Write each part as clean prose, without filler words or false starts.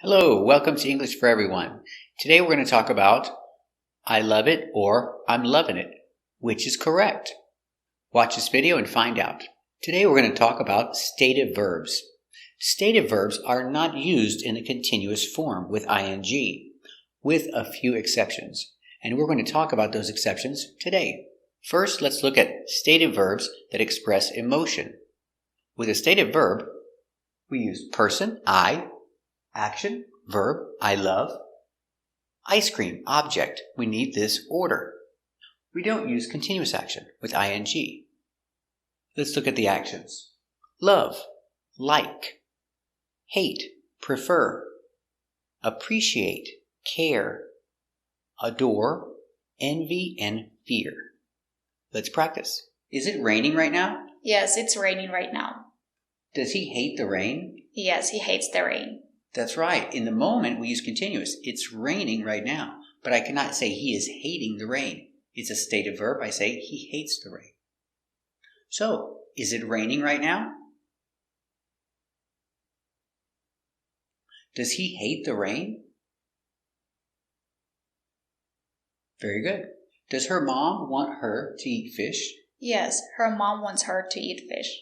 Hello, welcome to English for Everyone. Today we're going to talk about I love it or I'm loving it. Which is correct? Watch this video and find out. Today we're going to talk about stative verbs. Stative verbs are not used in a continuous form with ing, with a few exceptions. And we're going to talk about those exceptions today. First, let's look at stative verbs that express emotion. With a stative verb, we use person, I, action, verb, I love, ice cream, object, we need this order. We don't use continuous action with ing. Let's look at the actions. Love, like, hate, prefer, appreciate, care, adore, envy, and fear. Let's practice. Is it raining right now? Yes, it's raining right now. Does he hate the rain? Yes, he hates the rain. That's right. In the moment, we use continuous. It's raining right now. But I cannot say he is hating the rain. It's a stative verb. I say he hates the rain. So, is it raining right now? Does he hate the rain? Very good. Does her mom want her to eat fish? Yes, her mom wants her to eat fish.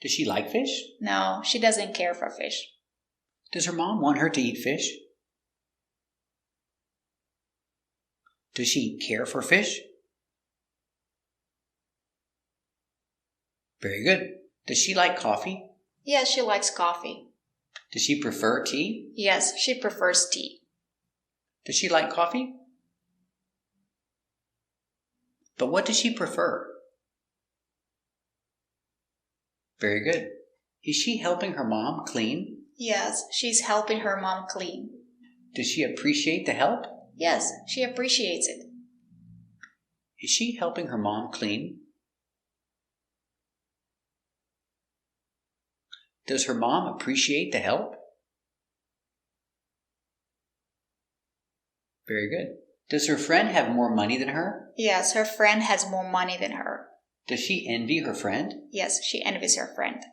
Does she like fish? No, she doesn't care for fish. Does her mom want her to eat fish? Does she care for fish? Very good. Does she like coffee? Yes, she likes coffee. Does she prefer tea? Yes, she prefers tea. Does she like coffee? But what does she prefer? Very good. Is she helping her mom clean? Yes, she's helping her mom clean. Does she appreciate the help? Yes, she appreciates it. Is she helping her mom clean? Does her mom appreciate the help? Very good. Does her friend have more money than her? Yes, her friend has more money than her. Does she envy her friend? Yes, she envies her friend.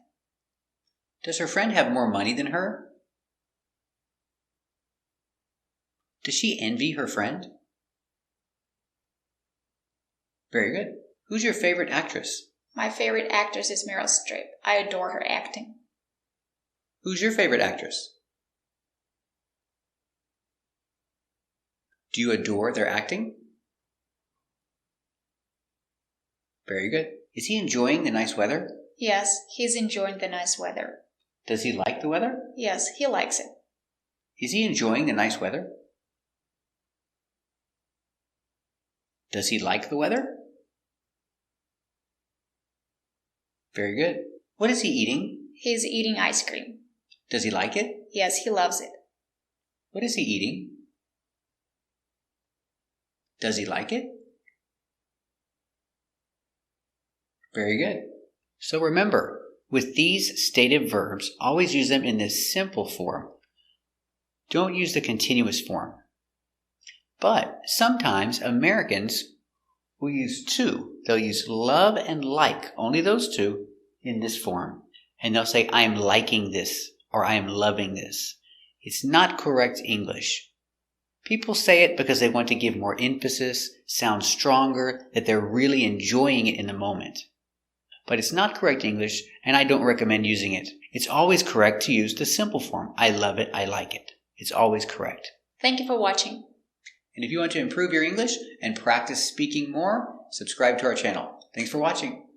Does her friend have more money than her? Does she envy her friend? Very good. Who's your favorite actress? My favorite actress is Meryl Streep. I adore her acting. Who's your favorite actress? Do you adore their acting? Very good. Is he enjoying the nice weather? Yes, he's enjoying the nice weather. Does he like the weather? Yes, he likes it. Is he enjoying the nice weather? Does he like the weather? Very good. What is he eating? He's eating ice cream. Does he like it? Yes, he loves it. What is he eating? Does he like it? Very good. So remember, with these stative verbs, always use them in this simple form. Don't use the continuous form. But sometimes Americans will use two. They'll use love and like, only those two, in this form. And they'll say, I am liking this, or I am loving this. It's not correct English. People say it because they want to give more emphasis, sound stronger, that they're really enjoying it in the moment. But it's not correct English, and I don't recommend using it. It's always correct to use the simple form. I love it, I like it. It's always correct. Thank you for watching. And if you want to improve your English and practice speaking more, subscribe to our channel. Thanks for watching.